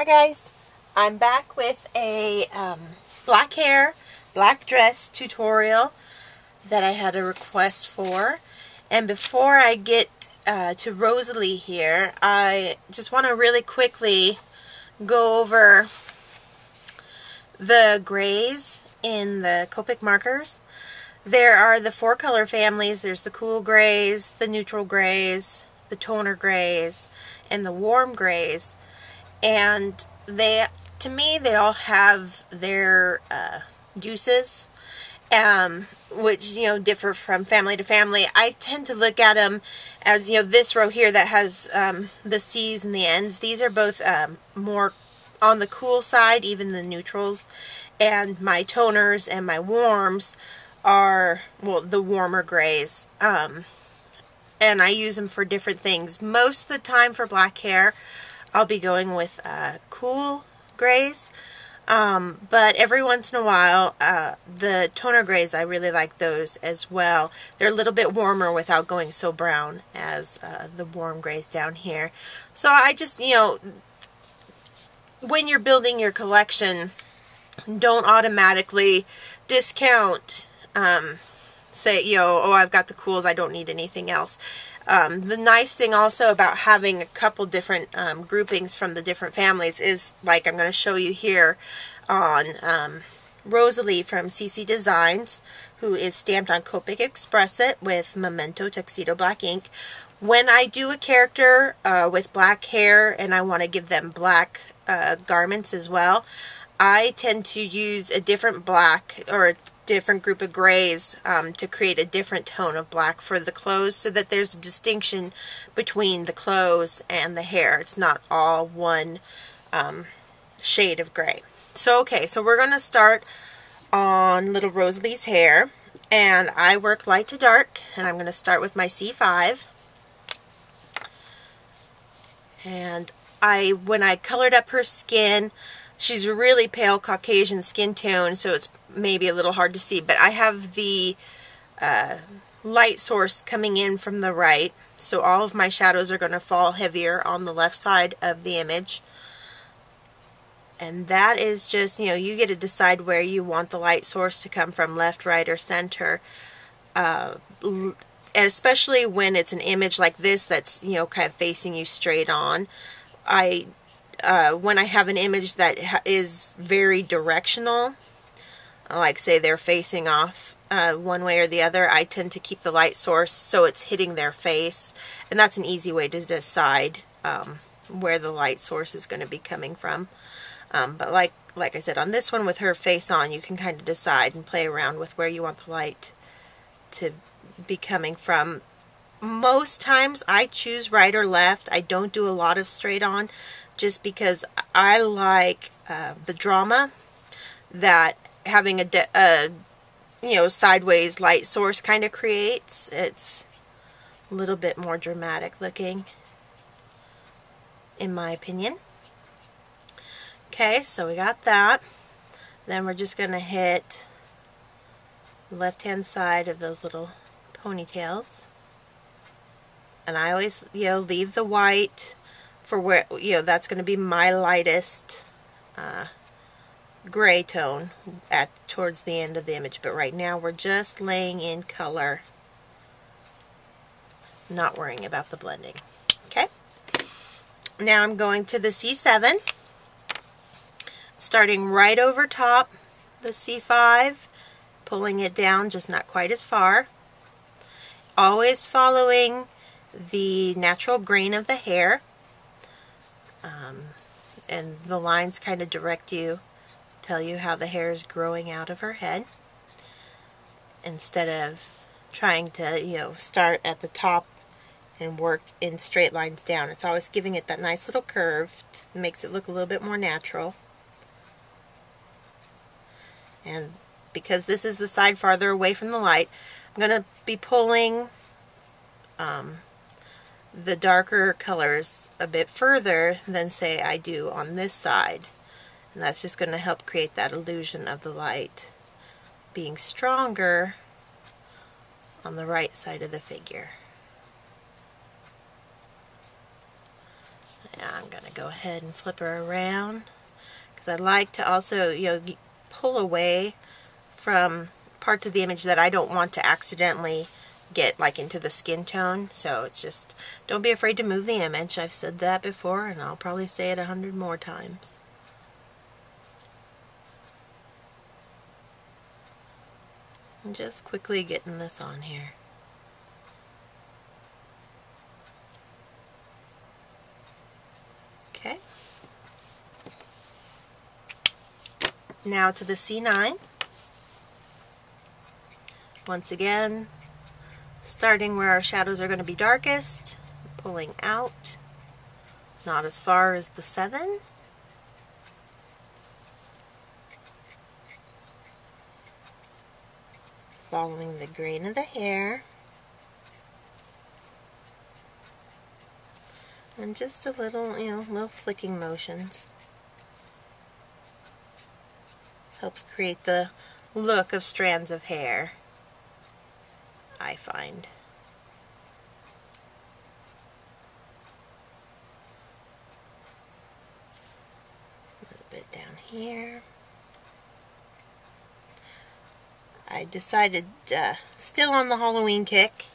Hi guys, I'm back with a black hair, black dress tutorial that I had a request for. And before I get to Rosalie here, I just want to really quickly go over the grays in the Copic markers. There are the 4 color families. There's the cool grays, the neutral grays, the toner grays, and the warm grays. And they, to me, they all have their uses, which, differ from family to family. I tend to look at them as, this row here that has the C's and the N's. These are both more on the cool side, even the neutrals. And my toners and my warms are, well, the warmer grays. And I use them for different things. Most of the time for black hair, I'll be going with cool grays, but every once in a while, the toner grays, I really like those as well. They're a little bit warmer without going so brown as the warm grays down here. So I just, when you're building your collection, don't automatically discount, say, oh, I've got the cools, I don't need anything else. The nice thing also about having a couple different groupings from the different families is, like I'm going to show you here on Rosalie from CC Designs, who is stamped on Copic X-Press It with Memento Tuxedo Black ink. When I do a character with black hair and I want to give them black garments as well, I tend to use a different black or a different group of grays to create a different tone of black for the clothes, so that there's a distinction between the clothes and the hair. It's not all one shade of gray. So okay, so we're going to start on little Rosalie's hair, and I work light to dark, and I'm going to start with my C5. And when I colored up her skin, she's a really pale Caucasian skin tone, so it's maybe a little hard to see, but I have the light source coming in from the right, so all of my shadows are going to fall heavier on the left side of the image. And that is just, you get to decide where you want the light source to come from, left, right, or center. Especially when it's an image like this that's, kind of facing you straight on. When I have an image that is very directional, like say they're facing off one way or the other, I tend to keep the light source so it's hitting their face, and that's an easy way to decide where the light source is going to be coming from. But like I said, on this one with her face on, you can kind of decide and play around with where you want the light to be coming from. Most times I choose right or left. I don't do a lot of straight on, just because I like the drama that having a sideways light source kind of creates. It's a little bit more dramatic looking, in my opinion. Okay, so we got that. Then we're just going to hit the left-hand side of those little ponytails. And I always, leave the white for where, that's going to be my lightest gray tone towards the end of the image. But right now we're just laying in color, not worrying about the blending. Okay. Now I'm going to the C7, starting right over top the C5, pulling it down just not quite as far. Always following the natural grain of the hair, and the lines kind of direct you, tell you how the hair is growing out of her head, instead of trying to start at the top and work in straight lines down. It's always giving it that nice little curve. It makes it look a little bit more natural. And because this is the side farther away from the light, I'm going to be pulling the darker colors a bit further than, say, I do on this side. And that's just going to help create that illusion of the light being stronger on the right side of the figure. I'm going to go ahead and flip her around because I like to also, pull away from parts of the image that I don't want to accidentally get like into the skin tone. So it's just, don't be afraid to move the image. I've said that before and I'll probably say it 100 more times. I'm just quickly getting this on here. Okay. Now to the C9. Once again, starting where our shadows are going to be darkest, pulling out, not as far as the 7. Following the grain of the hair. And just a little, little flicking motions. Helps create the look of strands of hair, I find. A little bit down here. I decided, still on the Halloween kick,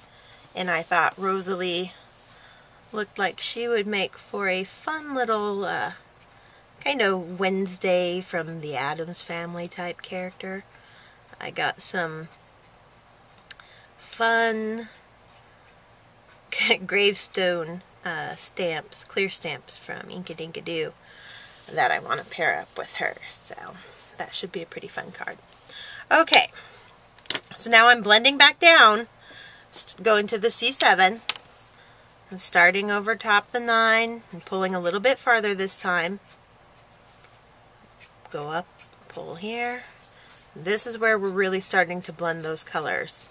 and I thought Rosalie looked like she would make for a fun little kind of Wednesday from the Addams Family type character. I got some fun gravestone stamps, clear stamps from Inkadinkadoo that I want to pair up with her, so that should be a pretty fun card. Okay, so now I'm blending back down, going to the C7, and starting over top the 9, and pulling a little bit farther this time. Go up, pull here. This is where we're really starting to blend those colors.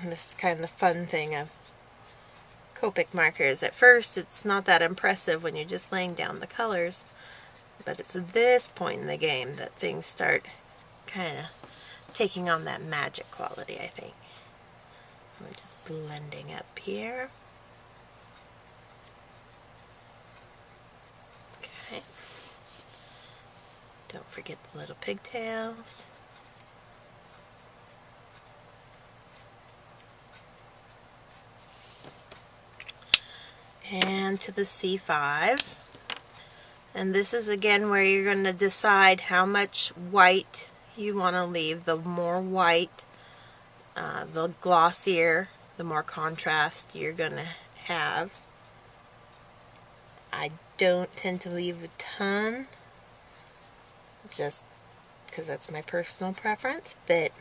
This is kind of the fun thing of Copic markers. At first, it's not that impressive when you're just laying down the colors, but it's at this point in the game that things start kind of taking on that magic quality, I think. We're just blending up here. Okay. Don't forget the little pigtails. And to the C5. And this is again where you're going to decide how much white you want to leave. The more white, the glossier, the more contrast you're going to have. I don't tend to leave a ton, just because that's my personal preference, but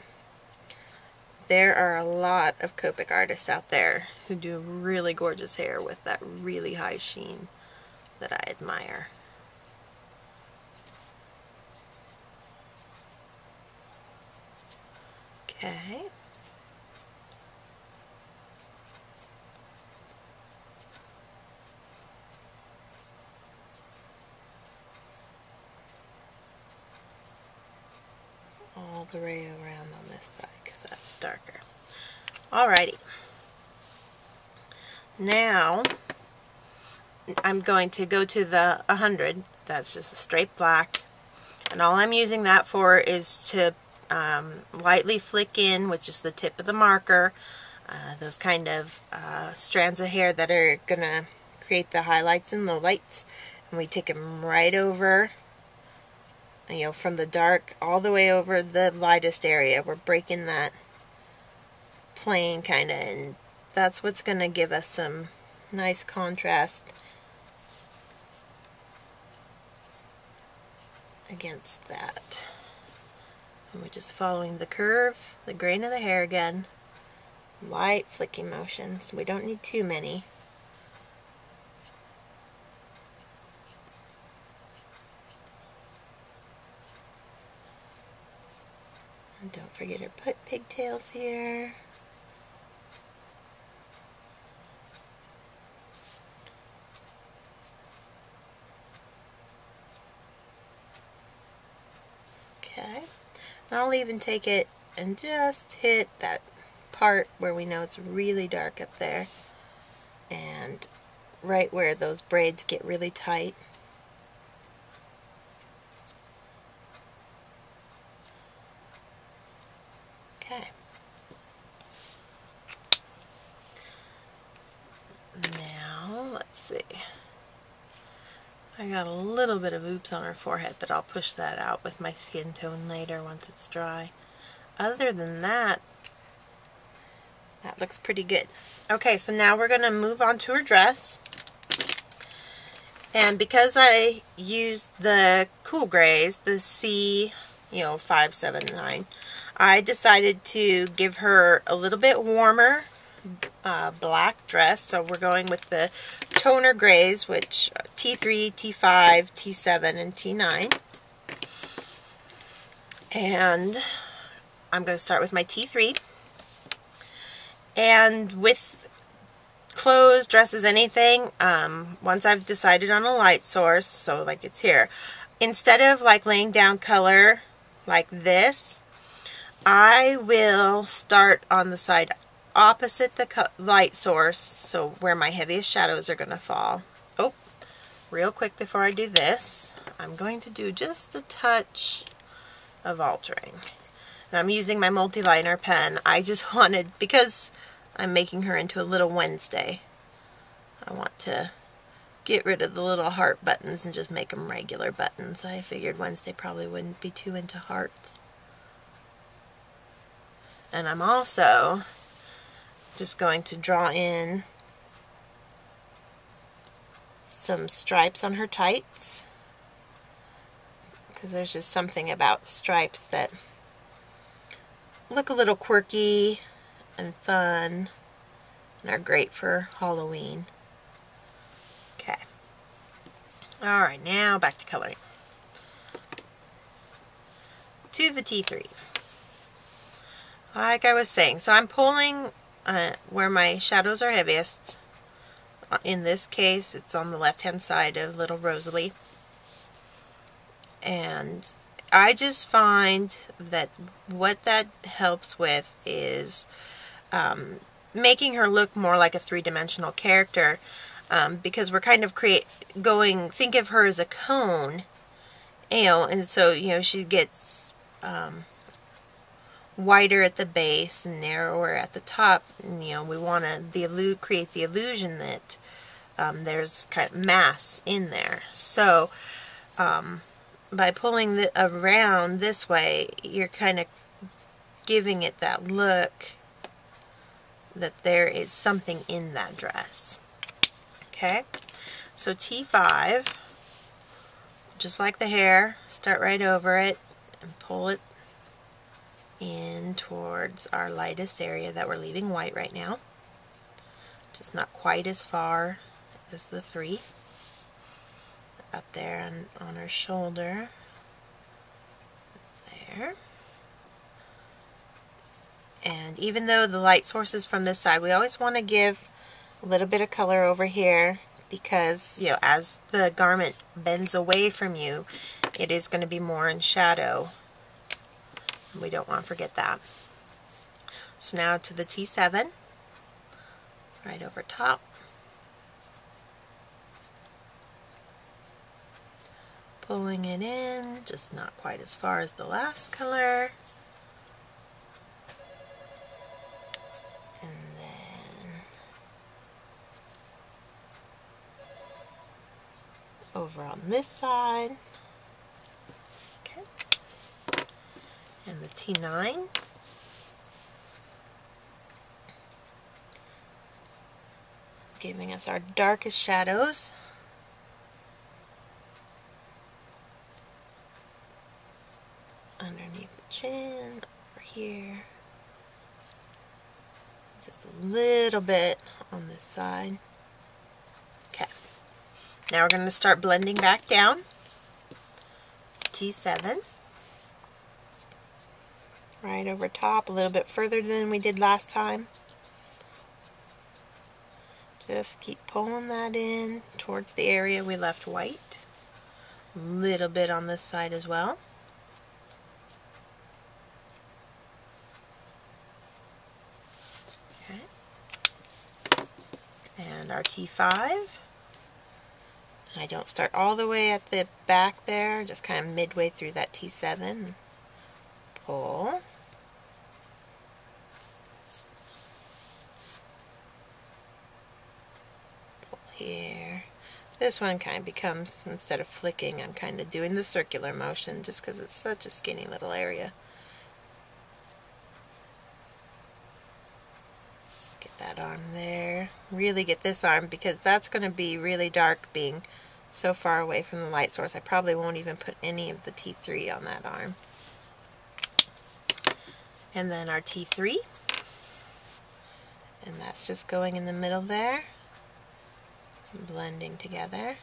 there are a lot of Copic artists out there who do really gorgeous hair with that really high sheen that I admire. Okay. All the way around on this side because that's darker. Alrighty. Now I'm going to go to the 100. That's just the straight black. And all I'm using that for is to lightly flick in with just the tip of the marker those kind of strands of hair that are going to create the highlights and lowlights. And we take them right over, from the dark all the way over the lightest area. We're breaking that plane kind of, and that's what's going to give us some nice contrast against that. And we're just following the curve, the grain of the hair again. Light flicking motions. We don't need too many. And don't forget to put pigtails here. Okay. And I'll even take it and just hit that part where we know it's really dark up there and right where those braids get really tight. Okay. Now, let's see. I got a little bit of oops on her forehead, but I'll push that out with my skin tone later once it's dry. Other than that, that looks pretty good. Okay, so now we're going to move on to her dress. And because I used the cool grays, the C, 579, I decided to give her a little bit warmer black dress. So we're going with the toner grays, which T3, T5, T7, and T9. And I'm going to start with my T3. And with clothes, dresses, anything, once I've decided on a light source, so like it's here, instead of like laying down color like this, I will start on the side opposite the light source, so where my heaviest shadows are going to fall. Oh, real quick before I do this, I'm going to do just a touch of altering. And I'm using my multi-liner pen. I just wanted, because I'm making her into a little Wednesday, I want to get rid of the little heart buttons and just make them regular buttons. I figured Wednesday probably wouldn't be too into hearts. And I'm also just going to draw in some stripes on her tights, because there's just something about stripes that look a little quirky and fun and are great for Halloween. Okay. Alright, now back to coloring. To the T3. Like I was saying, so I'm pulling where my shadows are heaviest. In this case, it's on the left-hand side of little Rosalie. And I just find that what that helps with is making her look more like a three-dimensional character, because we're kind of think of her as a cone, and so, she gets wider at the base and narrower at the top, and, we want to create the illusion that there's kind of mass in there. So by pulling around this way, you're kind of giving it that look that there is something in that dress. Okay, so T5, just like the hair, start right over it and pull it in towards our lightest area that we're leaving white right now. Just not quite as far as the 3. Up there on her shoulder. There. And even though the light source is from this side, we always want to give a little bit of color over here, because, as the garment bends away from you, it is going to be more in shadow. We don't want to forget that. So now to the T7, right over top. Pulling it in, just not quite as far as the last color. And then over on this side. Okay. And the T9. Giving us our darkest shadows. Underneath the chin, over here. Just a little bit on this side. Okay. Now we're going to start blending back down. T7. Right over top, a little bit further than we did last time. Just keep pulling that in towards the area we left white. A little bit on this side as well. Okay. And our T5. I don't start all the way at the back there, just kind of midway through that T7. Pull. Pull here. This one kind of becomes, instead of flicking, I'm kind of doing the circular motion just because it's such a skinny little area. Get that arm there. Really get this arm because that's going to be really dark being so far away from the light source. I probably won't even put any of the T3 on that arm. And then our T3. And that's just going in the middle there. Blending together.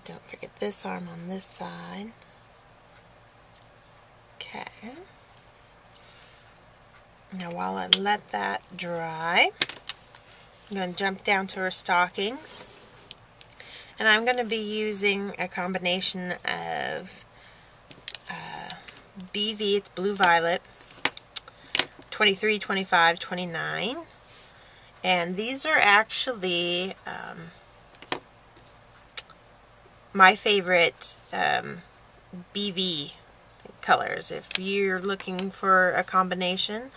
Don't forget this arm on this side. Okay. Now while I let that dry, I'm going to jump down to our stockings. And I'm going to be using a combination of BV, it's Blue Violet, 23, 25, 29. And these are actually my favorite BV colors. If you're looking for a combination,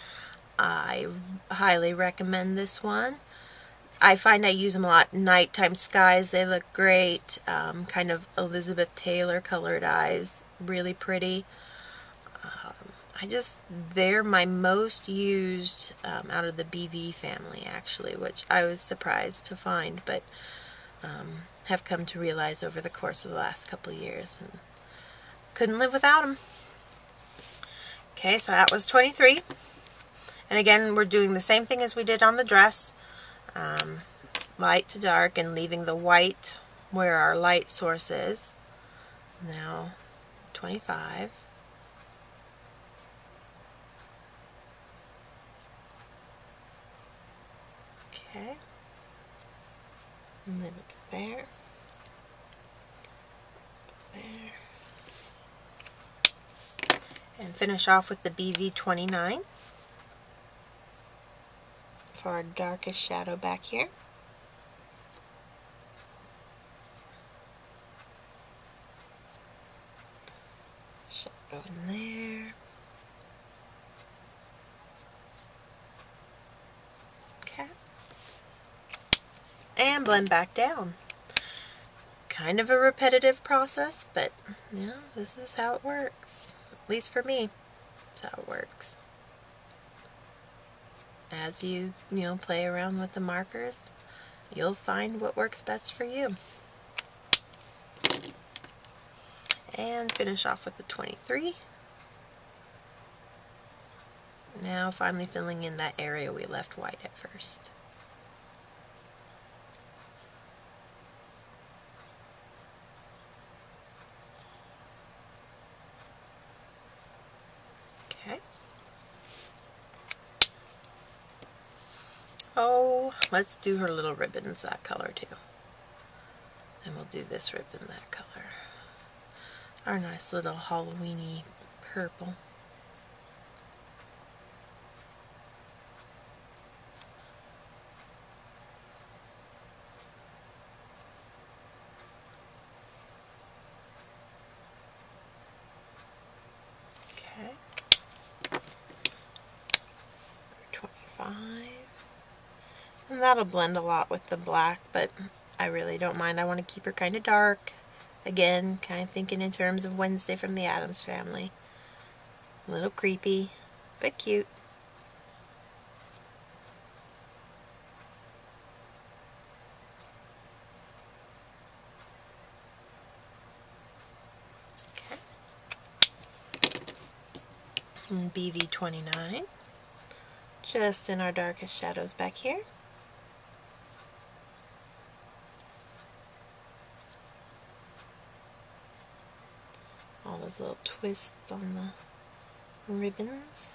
I highly recommend this one. I find I use them a lot. Nighttime skies, they look great. Kind of Elizabeth Taylor colored eyes, really pretty. They're my most used out of the BV family, actually, which I was surprised to find, but have come to realize over the course of the last couple of years, and couldn't live without them. Okay, so that was 23. And again, we're doing the same thing as we did on the dress. Light to dark and leaving the white where our light source is. Now 25. Okay. A little bit there. There. And finish off with the BV29 for our darkest shadow back here. Shadow in there. Okay. And blend back down. Kind of a repetitive process, but yeah, this is how it works. At least for me, that's how it works. As you play around with the markers, you'll find what works best for you. And finish off with the 23. Now finally filling in that area we left white at first. Okay. Oh, let's do her little ribbons that color too. And we'll do this ribbon that color. Our nice little Halloween-y purple. Okay. 25. And that'll blend a lot with the black, but I really don't mind. I want to keep her kind of dark. Again, kind of thinking in terms of Wednesday from the Addams Family. A little creepy, but cute. Okay. And BV29. Just in our darkest shadows back here. All those little twists on the ribbons.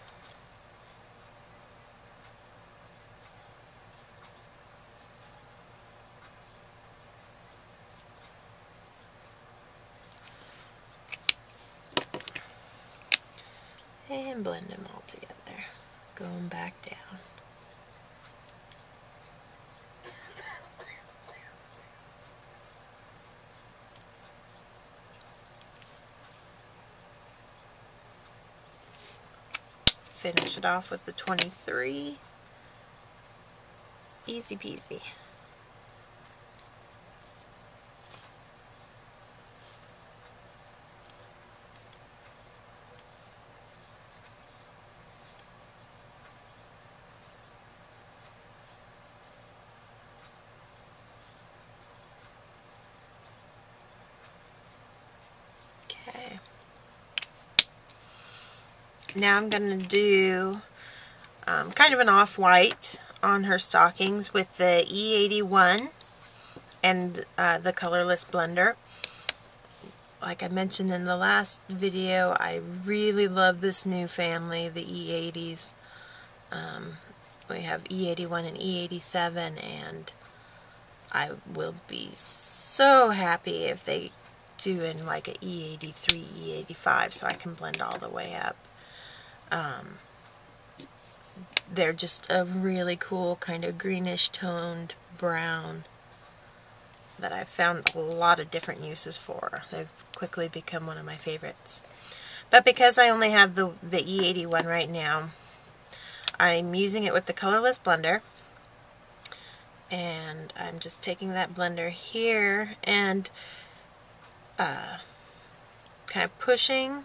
And blend them all together. Going back down. Finish it off with the 23. Easy peasy. Okay. Now I'm going to do kind of an off-white on her stockings with the E81 and the Colorless Blender. Like I mentioned in the last video, I really love this new family, the E80s. We have E81 and E87, and I will be so happy if they do in like a E83, E85, so I can blend all the way up. They're just a really cool kind of greenish toned brown that I've found a lot of different uses for. They've quickly become one of my favorites. But because I only have the E81 right now, I'm using it with the Colorless Blender. And I'm just taking that blender here and kind of pushing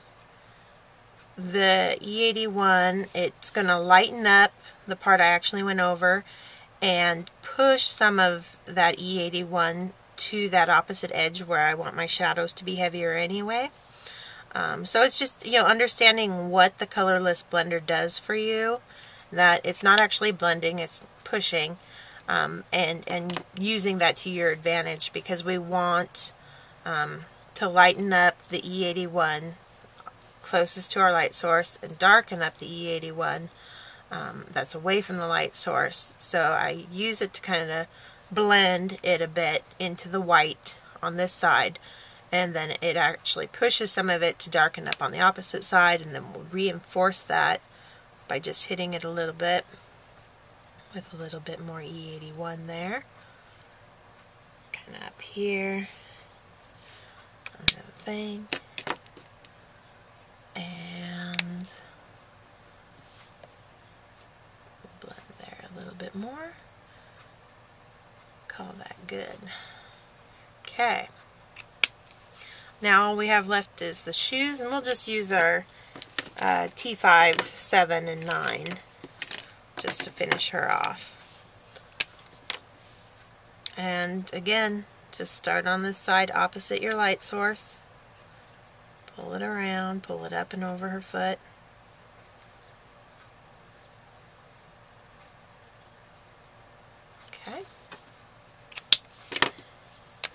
the E81. It's going to lighten up the part I actually went over and push some of that E81 to that opposite edge where I want my shadows to be heavier anyway. So it's just, you know, understanding what the Colorless Blender does for you, that it's not actually blending, it's pushing, and using that to your advantage, because we want to lighten up the E81 closest to our light source and darken up the E81 that's away from the light source. So I use it to kind of blend it a bit into the white on this side, and then it actually pushes some of it to darken up on the opposite side, and then we'll reinforce that by just hitting it a little bit with a little bit more E81 there. Kind of up here. Another thing. And blend there a little bit more. Call that good. Okay. Now all we have left is the shoes, and we'll just use our T5, 7, and 9 just to finish her off. And again, just start on this side opposite your light source. Pull it around, pull it up and over her foot. Okay.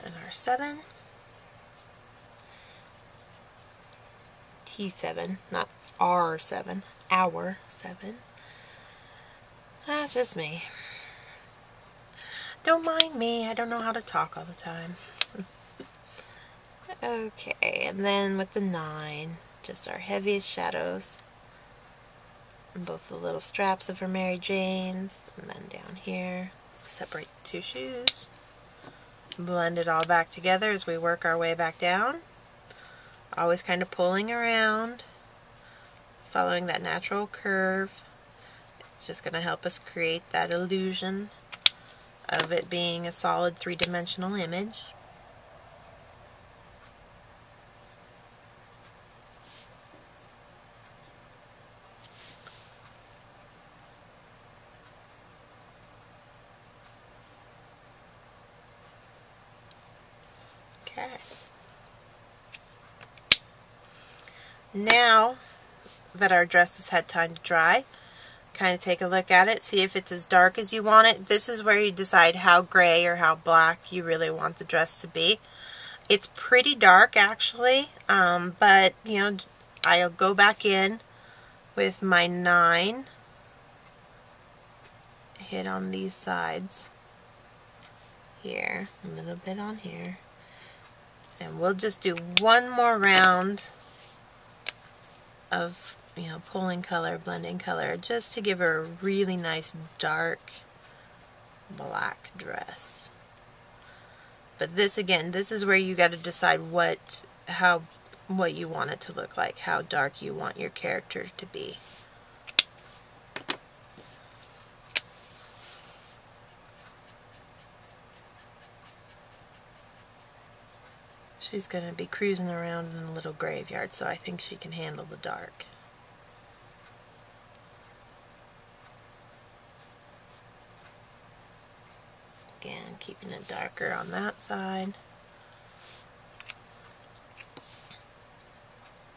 And our 7. T7, not R7, our 7. That's just me. Don't mind me, I don't know how to talk all the time. Okay, and then with the 9, just our heaviest shadows. And both the little straps of her Mary Janes, and then down here, separate the two shoes. Blend it all back together as we work our way back down. Always kind of pulling around, following that natural curve. It's just going to help us create that illusion of it being a solid three-dimensional image. Okay. Now that our dress has had time to dry, kind of take a look at it, see if it's as dark as you want it. This is where you decide how gray or how black you really want the dress to be. It's pretty dark actually, but you know, I'll go back in with my 9, hit on these sides here, a little bit on here, and we'll just do one more round of you know, pulling color, blending color, just to give her a really nice dark black dress. But this, again, this is where you got to decide what you want it to look like, how dark you want your character to be. She's going to be cruising around in a little graveyard, so I think she can handle the dark. Again, keeping it darker on that side.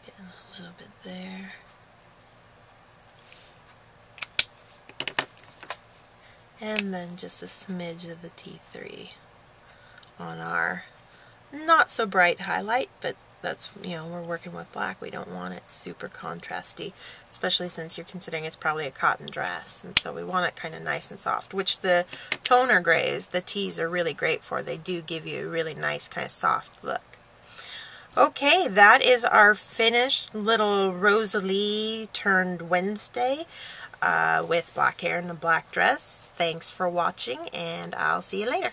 Getting a little bit there. And then just a smidge of the T3 on our not so bright highlight, but that's, you know, we're working with black. We don't want it super contrasty, especially since you're considering it's probably a cotton dress. And so we want it kind of nice and soft, which the toner grays, the tees, are really great for. They do give you a really nice kind of soft look. Okay, that is our finished little Rosalie turned Wednesday with black hair and a black dress. Thanks for watching, and I'll see you later.